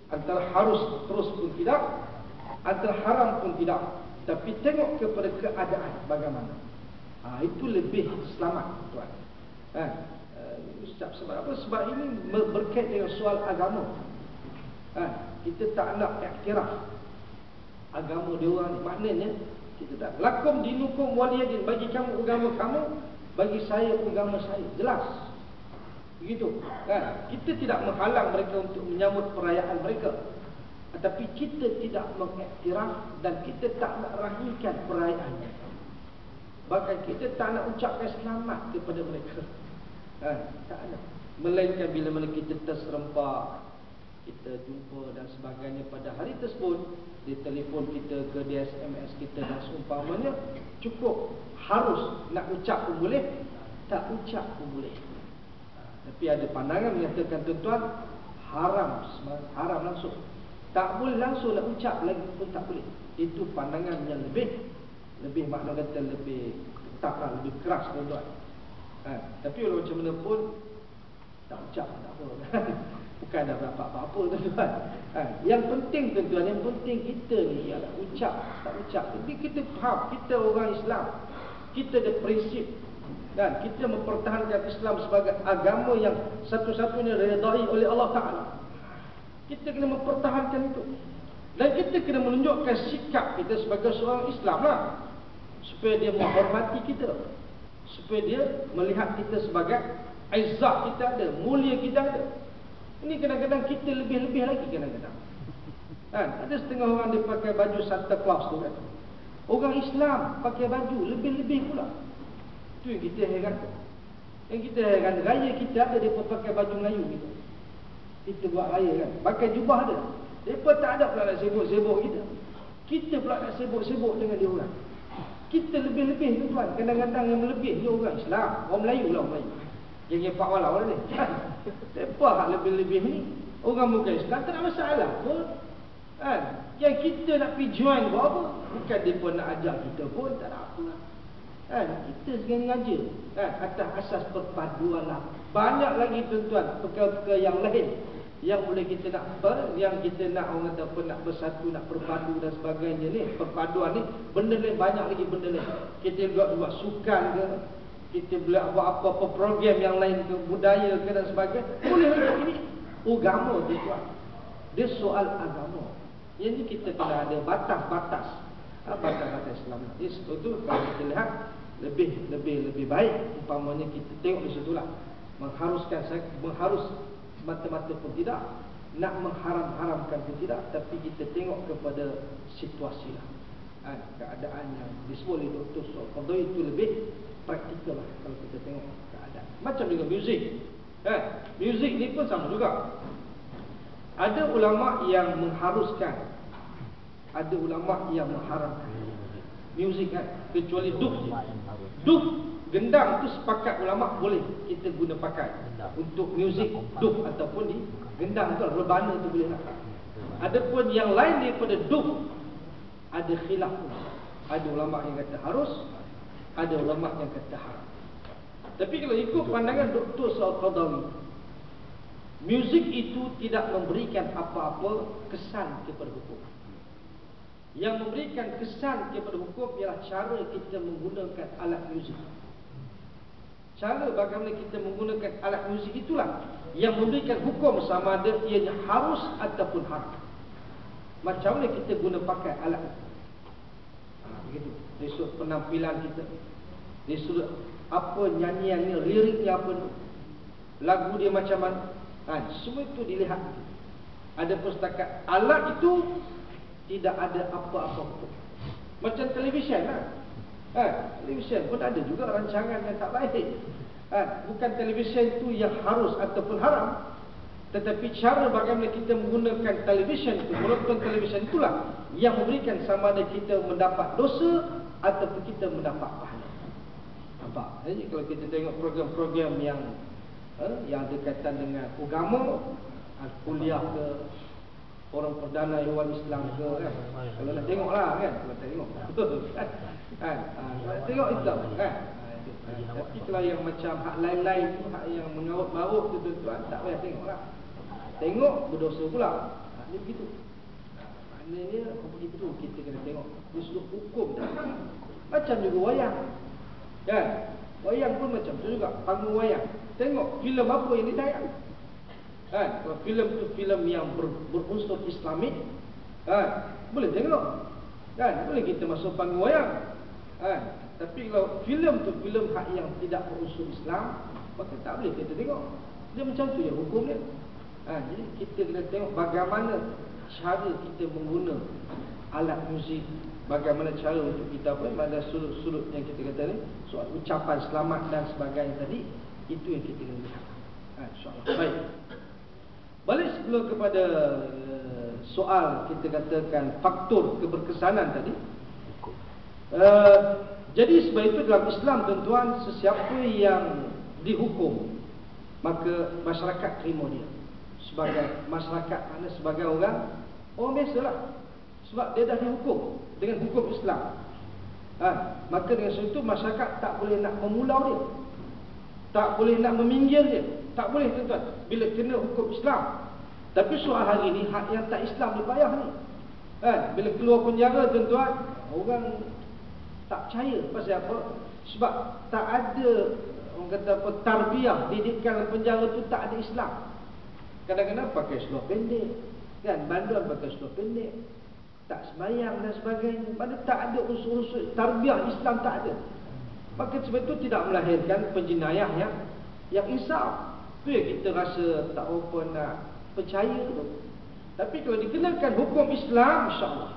Antara harus terus pun tidak, antara haram pun tidak. Tapi tengok kepada keadaan bagaimana. Itu lebih selamat, tuan. Sebab apa? Sebab ini berkait dengan soal agama. Kita tak nak iktiraf agama dia orang ni. Maknanya kita tak lakum dinukum waliyadin, bagi kamu agama kamu, bagi saya agama saya. Jelas. Begitu. Kita tidak menghalang mereka untuk menyambut perayaan mereka. Tetapi kita tidak mengiktiraf dan kita tak nak rahimkan perayaannya. Bahkan kita tak nak ucapkan selamat kepada mereka. Tak nak. Melainkan bila mana kita terserempak, kita jumpa dan sebagainya pada hari tersebut, di telefon kita ke, di SMS kita dan seumpamanya, cukup. Harus nak ucap pun boleh, tak ucap pun boleh. Tapi ada pandangan menyatakan tuan-tuan, haram langsung. Tak boleh langsung nak ucap lagi pun tak boleh. Itu pandangan yang lebih makna kata lebih tetaplah, lebih keras tuan-tuan. Tapi walau macam mana pun tak ucap tak apa. Bukan dah berapa apa-apa tuan-tuan. Yang penting tuan-tuan, yang penting kita ni ialah ucap tak ucap. Jadi kita faham, kita orang Islam, kita ada prinsip dan kita mempertahankan Islam sebagai agama yang satu-satunya diredai oleh Allah Ta'ala. Kita kena mempertahankan itu. Dan kita kena menunjukkan sikap kita sebagai seorang Islam lah, supaya dia menghormati kita, supaya dia melihat kita sebagai izzah kita ada, mulia kita ada. Ini kadang-kadang kita lebih-lebih lagi kadang-kadang. Ada setengah orang dia pakai baju Santa Claus tu kan. Orang Islam pakai baju lebih-lebih pula. Itu yang kita heran. Yang kita heran, raya kita ada dia pakai baju Melayu kita. Kita buat raya kan, pakai jubah dia. Mereka tak ada pula nak sibuk-sibuk kita. Kita pula nak sibuk-sibuk dengan dia orang. Kita lebih-lebih tu tuan. Kadang-kadang yang lebih dia orang Islam, orang Melayu lah, orang Melayu. Yang Pak Walau lah ni. Mereka hak lebih-lebih ni. Orang bukan Islam tak ada masalah pun. Yang kita nak pergi join buat apa? Bukan dia pun nak ajar kita pun, tak ada apa. Kita sekarang ngaja atas asas perpaduan lah. Banyak lagi tuan-tuan perkara-perkara yang lain yang boleh kita nak yang kita nak orang kata apa, nak bersatu, nak berpadu dan sebagainya ni. Perpaduan ni benda lain, banyak lagi benda lain. Kita buat sukan ke, kita boleh buat apa-apa program yang lain ke, budaya ke dan sebagainya. Boleh lagi. Ini agama tuan-tuan. Dia soal agama. Yang ni kita kena ada batas-batas. Batas-batas Islam. Itu kalau kita lihat lebih baik umpamanya kita tengok di situlah. Mengharus mata-mata pun tidak, nak mengharam-haramkan pun tidak, tapi kita tengok kepada situasi lah. Keadaan yang disebut oleh Dr. Soekarno itu lebih praktikal lah kalau kita tengok keadaan. Macam dengan muzik. Muzik ni pun sama juga. Ada ulama yang mengharuskan, ada ulama yang mengharamkan muzik kan, kecuali duf, gendang tu sepakat ulama boleh kita guna pakai untuk muzik duf ataupun di gendang tu, rebana tu boleh lah. Adapun yang lain daripada duf ada khilaf. Ada ulama yang kata harus, ada ulama yang kata haram. Tapi kalau ikut pandangan Dr. Al-Qadawi, muzik itu tidak memberikan apa-apa kesan kepada hukum. Yang memberikan kesan kepada hukum ialah cara kita menggunakan alat muzik. Cara bagaimana kita menggunakan alat muzik itulah yang memberikan hukum sama ada ianya harus ataupun haram. Macam mana kita guna pakai alat begitu. Dari sudut penampilan kita, dari sudut apa nyanyiannya, liriknya apa, lagu dia macam mana, semua itu dilihat. Adapun setakat alat itu tidak ada apa-apa hukum. Macam televisyen lah. Televisyen pun ada juga rancangan yang tak baik. Bukan televisyen itu yang harus ataupun haram, tetapi cara bagaimana kita menggunakan televisyen itu, menonton televisyen itulah yang memberikan sama ada kita mendapat dosa ataupun kita mendapat pahala. Nampak? Jadi kalau kita tengok program-program yang berkaitan dengan agama, kuliah ke, orang perdana Iwan Islam ke kan. Kalau nak tengok lah kan, kalau tengok tengok Islam kan. Tapi kalau yang macam hak lain-lain tu, hak yang mengaut-maut tu tuan-tuan, tak payah tengok lah. Tengok berdosa pula. Dia begitu. Maknanya begitu kita kena tengok dari sudut hukum. Macam juga wayang. Kan? Wayang pun macam tu juga, panggung wayang. Tengok filem apa yang ditayang. Kan? Kalau filem tu filem yang berunsur Islamik, kan? Boleh tengok. Kan? Boleh kita masuk panggung wayang. Kan? Tapi kalau filem tu filem hak yang tidak berunsur Islam, maka tak boleh kita tengok. Dia macam tu je hukum dia. Jadi kita kena tengok bagaimana cara kita mengguna alat muzik, bagaimana cara untuk kita pada sudut-sudut yang kita kata ni, soal ucapan selamat dan sebagainya tadi, itu yang kita kena lihat. InsyaAllah. Baik. Balik sebelum kepada soal kita katakan faktor keberkesanan tadi. Jadi sebab itu dalam Islam tuan-tuan, sesiapa yang dihukum, maka masyarakat terima dia sebagai masyarakat, mana sebagai orang biasalah. Sebab dia dah dihukum dengan hukum Islam. Maka dengan sebab itu masyarakat tak boleh nak memulau dia, tak boleh nak meminggir dia, tak boleh tuan-tuan bila kena hukum Islam. Tapi soal hari ni hak yang tak Islam dia payah ni. Bila keluar penjara tuan-tuan, orang tak percaya. Pasal apa? Sebab tak ada, orang kata apa, tarbiyah, didikan dalam penjara tu tak ada Islam. Kadang-kadang pakai seluar pendek, kan, bandar pakai seluar pendek, tak sembahyang dan sebagainya. Mana tak ada unsur-unsur tarbiyah Islam, tak ada. Maka sebab itu tidak melahirkan penjenayah yang insaf. Tu yang kita rasa tak apa nak percaya tu. Tapi kalau dikenakan hukum Islam, insya-Allah,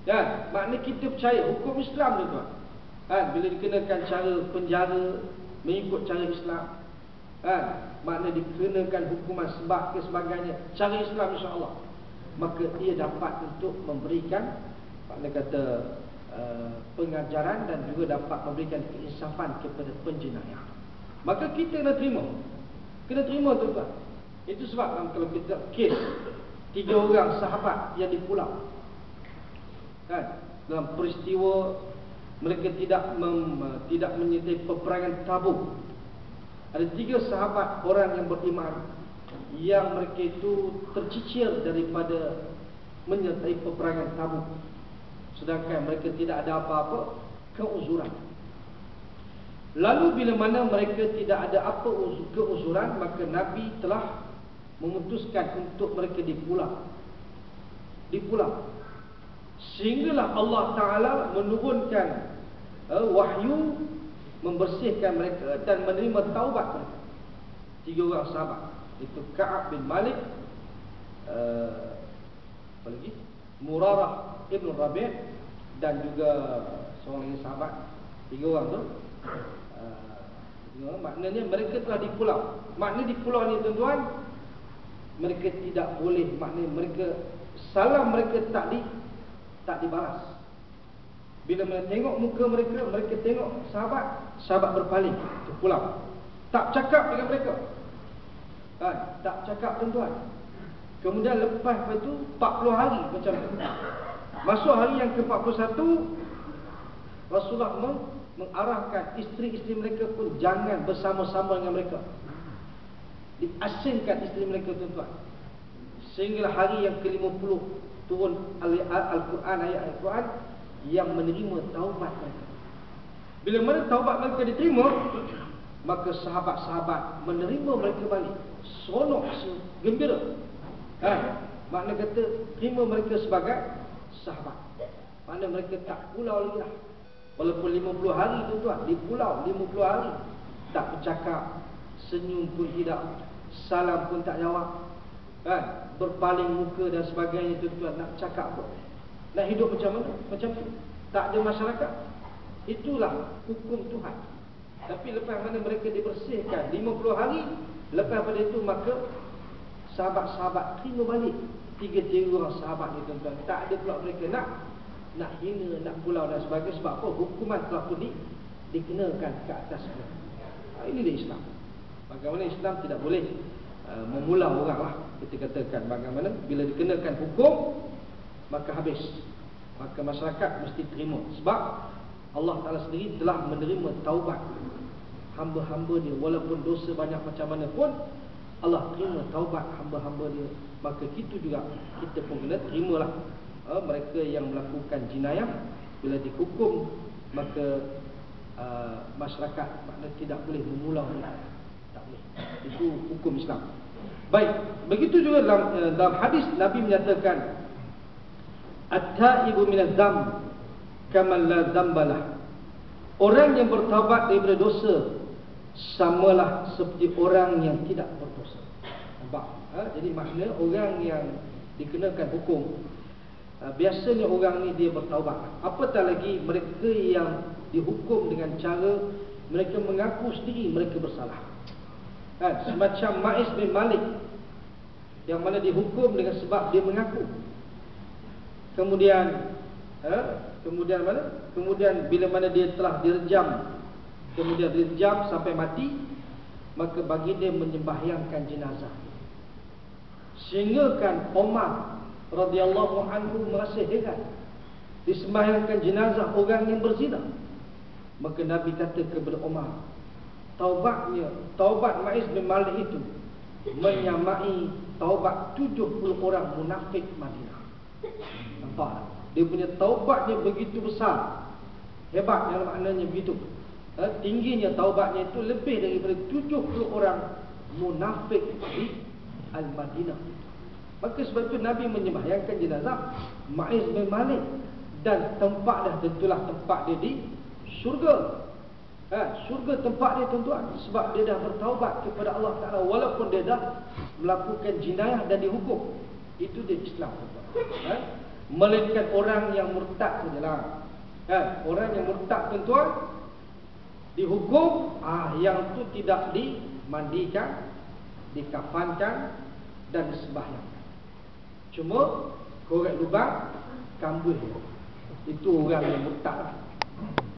kan, makna kita percaya hukum Islam tu tuan. Bila dikenakan cara penjara mengikut cara Islam, makna dikenakan hukuman sebab ke sebagainya cara Islam, insya-Allah, maka ia dapat untuk memberikan, makna kata, pengajaran dan juga dapat memberikan keinsafan kepada penjenayah. Maka kita kena terima tuan-tuan. Itu sebab kalau kita kes 3 orang sahabat yang dipulau, kan, dalam peristiwa mereka tidak menyertai peperangan Tabuk. Ada 3 sahabat orang yang beriman yang mereka itu tercicir daripada menyertai peperangan Tabuk, sedangkan mereka tidak ada apa-apa keuzuran. Lalu bila mana mereka tidak ada apa keuzuran, maka Nabi telah memutuskan untuk mereka dipulau. Sehinggalah Allah Ta'ala menurunkan wahyu membersihkan mereka dan menerima taubat mereka. 3 orang sahabat, itu Ka'ab bin Malik, apa lagi, Murarah Ibn Rabi' dan juga seorang lagi sahabat. 3 orang tu, maknanya mereka telah dipulau. Maknanya di pulau ni tuan-tuan, mereka tidak boleh, maknanya mereka, salam mereka tak dibalas. Bila mereka tengok muka mereka, mereka tengok sahabat berpaling ke pulau, tak cakap dengan mereka, tak cakap tuan-tuan. Kemudian lepas itu 40 hari macam tu. Masuk hari yang ke-41, Rasulullah mengarahkan isteri-isteri mereka pun jangan bersama-sama dengan mereka, diasingkan isteri mereka tuan-tuan. Sehinggalah hari yang ke-50 turun Al-Quran, ayat Al-Quran yang menerima taubat mereka. Bila mana taubat mereka diterima, maka sahabat-sahabat menerima mereka balik, seronok, gembira. Makna kata terima mereka sebagai sahabat. Makna mereka tak pulau lagi lah. Walaupun 50 hari tuan-tuan di pulau, 50 hari tak bercakap, senyum pun tidak, salam pun tak jawab, berpaling muka dan sebagainya tuan-tuan. Nak cakap apa? Nak hidup macam mana? Macam tu. Tak ada masyarakat. Itulah hukum Tuhan. Tapi lepas mana mereka dibersihkan 50 hari, lepas pada itu maka sahabat-sahabat terima balik 3 orang sahabat ni tuan-tuan. Tak ada pula mereka nak hina, nak pulau dan sebagainya. Sebab apa? Hukuman telah pun dikenakan ke atas mereka. Ini dia Islam. Bagaimana Islam tidak boleh memulau orang lah. Kita katakan bagaimana bila dikenakan hukum, maka habis, maka masyarakat mesti terima. Sebab Allah Ta'ala sendiri telah menerima taubat hamba-hamba dia. Walaupun dosa banyak macam mana pun, Allah terima taubat hamba-hamba dia, maka kita juga kita pun kena terimalah mereka yang melakukan jinayah bila dihukum, maka masyarakat maknanya tidak boleh mengulang, tak boleh. Itu hukum Islam. Baik, begitu juga dalam hadis Nabi menyatakan at-taibu minaz dzamb kaman la dzambalah. Orang yang bertaubat daripada dosa samalah seperti orang yang tidak berdosa. Nampak? Jadi maknanya orang yang dikenakan hukum, biasanya orang ni dia bertaubat. Apatah lagi mereka yang dihukum dengan cara mereka mengaku sendiri mereka bersalah. Semacam Ma'is bin Malik yang mana dihukum dengan sebab dia mengaku. Kemudian bila mana dia telah direjam, kemudian direjam sampai mati, maka bagi dia menyembahyangkan jenazah. Sehingga kan Umar radhiyallahu anhu merasa heran, disembahyangkan jenazah orang yang berzina. Maka Nabi kata kepada Umar, taubat Ma'is bin Malik itu menyamai taubat 70 orang munafik Madinah. Nampak? Dia punya taubatnya begitu besar, hebat, yang maknanya begitu tingginya taubatnya itu lebih daripada 70 orang munafik di Al-Madinah. Maka sebab itu Nabi menyembahyangkan jenazah Ma'is bin Malik, dan tempat dah tentulah tempat dia di syurga. Syurga tempat dia tuan-tuan, sebab dia dah bertaubat kepada Allah Ta'ala walaupun dia dah melakukan jinayah dan dihukum. Itu dia Islam, tuan-tuan. Melainkan orang yang murtad sajalah. Orang yang murtad tuan-tuan dihukum, yang tu tidak dimandikan, dikafankan dan disembahyangkan. Cuma korek lubang kambuh. Itu orang yang murtad.